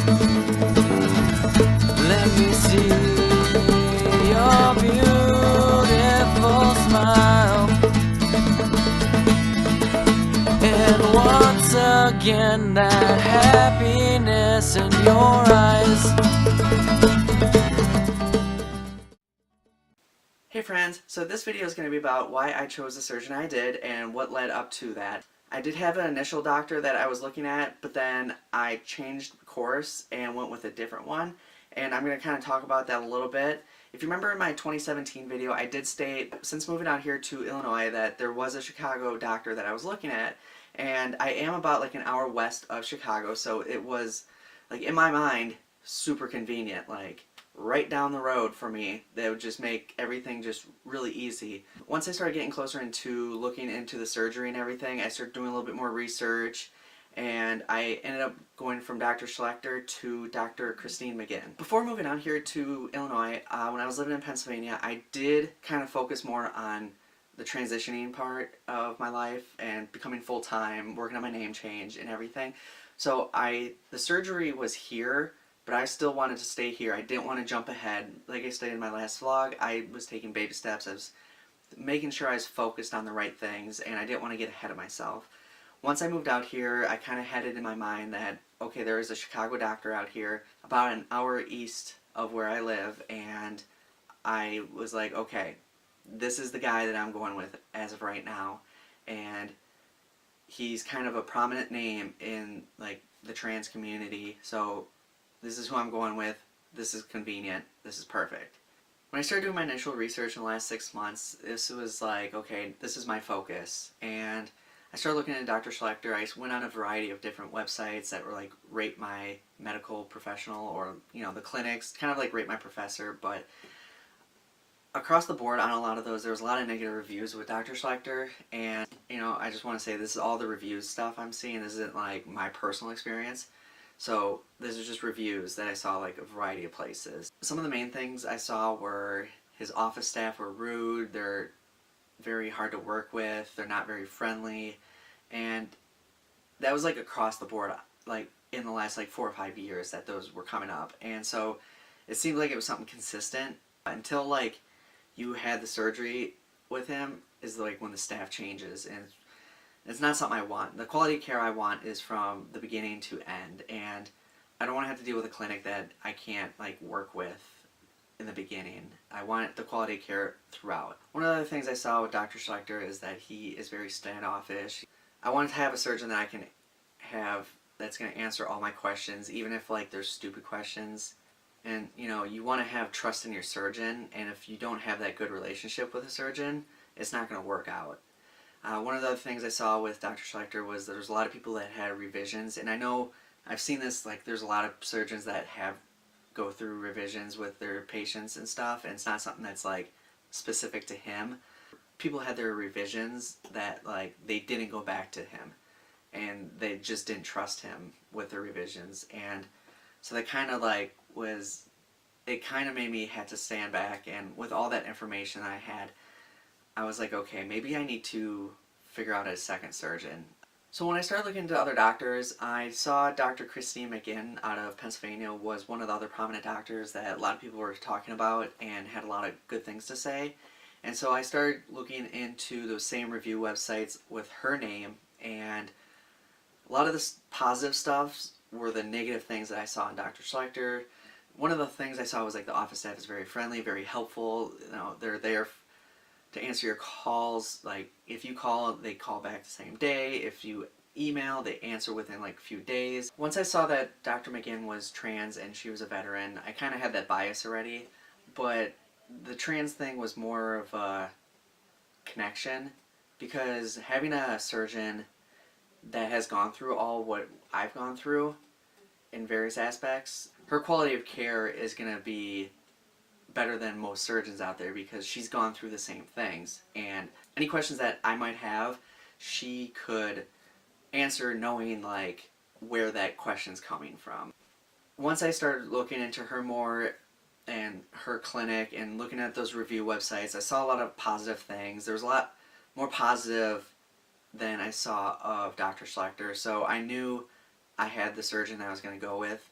Let me see your beautiful smile. And once again, that happiness in your eyes. Hey friends, so this video is going to be about why I chose the surgeon I did and what led up to that. I did have an initial doctor that I was looking at, but then I changed course and went with a different one, and I'm going to kind of talk about that a little bit. If you remember in my 2017 video, I did state, since moving out here to Illinois, that there was a Chicago doctor that I was looking at, and I am about like an hour west of Chicago, so it was, like, in my mind, super convenient, like right down the road for me. That would just make everything just really easy. Once I started getting closer into looking into the surgery and everything, I started doing a little bit more research, and I ended up going from Dr. Schlechter to Dr. Christine McGinn. Before moving out here to Illinois, when I was living in Pennsylvania, I did kind of focus more on the transitioning part of my life and becoming full-time, working on my name change and everything. So the surgery was here, but I still wanted to stay here. I didn't want to jump ahead. Like I stated in my last vlog, I was taking baby steps. I was making sure I was focused on the right things, and I didn't want to get ahead of myself. Once I moved out here, I kind of had it in my mind that, okay, there is a Chicago doctor out here about an hour east of where I live, and I was like, okay, this is the guy that I'm going with as of right now, and he's kind of a prominent name in like the trans community, so this is who I'm going with. This is convenient. This is perfect. When I started doing my initial research in the last 6 months, this was like, okay, this is my focus. And I started looking at Dr. Schlechter. I went on a variety of different websites that were like Rate My Medical Professional, or, you know, the clinics, kind of like Rate My Professor, but across the board on a lot of those, there was a lot of negative reviews with Dr. Schlechter, and, you know, I just want to say this is all the reviews stuff I'm seeing. This isn't like my personal experience. So these are just reviews that I saw like a variety of places. Some of the main things I saw were his office staff were rude, they're very hard to work with, they're not very friendly, and that was like across the board, like in the last like 4 or 5 years that those were coming up. And so it seemed like it was something consistent until like you had the surgery with him, is like when the staff changes, and it's not something I want. The quality of care I want is from the beginning to end, and I don't want to have to deal with a clinic that I can't like work with in the beginning. I want the quality of care throughout. One of the other things I saw with Dr. Schlechter is that he is very standoffish. I wanted to have a surgeon that I can have that's going to answer all my questions, even if like there's stupid questions. And, you know, you want to have trust in your surgeon, and if you don't have that good relationship with a surgeon, it's not going to work out. One of the other things I saw with Dr. Schlechter was there was a lot of people that had revisions, and I know I've seen this, like there's a lot of surgeons that go through revisions with their patients and stuff, and it's not something that's like specific to him. People had their revisions that like they didn't go back to him, and they just didn't trust him with their revisions, and so that kind of like it kind of made me have to stand back, and with all that information I had, I was like, okay, maybe I need to figure out a second surgeon. So when I started looking into other doctors, I saw Dr. Christine McGinn out of Pennsylvania was one of the other prominent doctors that a lot of people were talking about and had a lot of good things to say. And so I started looking into those same review websites with her name, and a lot of this positive stuff were the negative things that I saw in Dr. Schlechter. One of the things I saw was like the office staff is very friendly, very helpful. You know, they're there to answer your calls. Like if you call, they call back the same day. If you email, they answer within like a few days. Once I saw that Dr. McGinn was trans and she was a veteran, I kind of had that bias already, but the trans thing was more of a connection, because having a surgeon that has gone through all what I've gone through in various aspects, her quality of care is going to be better than most surgeons out there, because she's gone through the same things, and any questions that I might have, she could answer knowing like where that question's coming from. Once I started looking into her more and her clinic and looking at those review websites, I saw a lot of positive things. There was a lot more positive than I saw of Dr. Schlechter, so I knew I had the surgeon I was going to go with.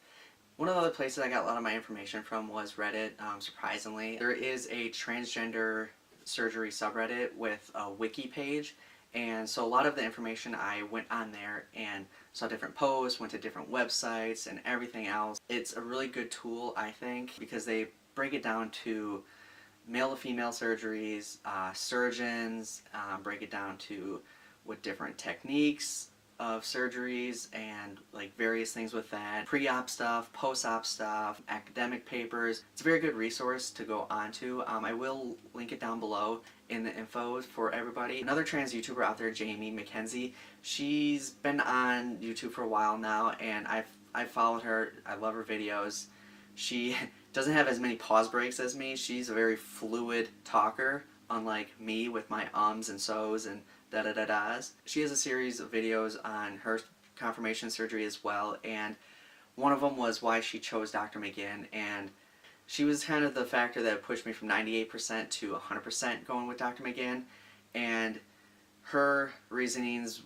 One of the other places I got a lot of my information from was Reddit, surprisingly. There is a transgender surgery subreddit with a wiki page, and so a lot of the information I went on there and saw different posts, went to different websites and everything else. It's a really good tool, I think, because they break it down to male to female surgeries, surgeons, break it down to what different techniques of surgeries and like various things with that, pre-op stuff, post-op stuff, academic papers. It's a very good resource to go onto. I will link it down below in the info for everybody. Another trans YouTuber out there, Mackenzie, she's been on YouTube for a while now, and I've followed her. I love her videos. She doesn't have as many pause breaks as me. She's a very fluid talker, unlike me with my ums and so's and da-da-da-das. She has a series of videos on her confirmation surgery as well, and one of them was why she chose Dr. McGinn, and she was kind of the factor that pushed me from 98% to 100% going with Dr. McGinn, and her reasonings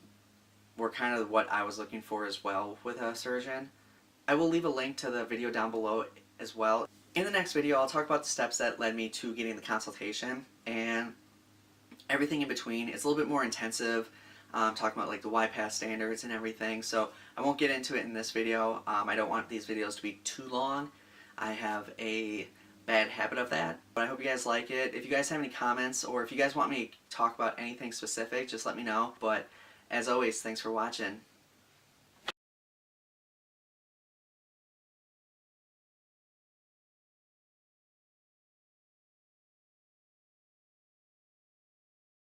were kind of what I was looking for as well with a surgeon. I will leave a link to the video down below as well. In the next video, I'll talk about the steps that led me to getting the consultation and everything in between. It's a little bit more intensive, talking about like the YPass standards and everything, so I won't get into it in this video. I don't want these videos to be too long. I have a bad habit of that, but I hope you guys like it. If you guys have any comments, or if you guys want me to talk about anything specific, just let me know. But as always, thanks for watching.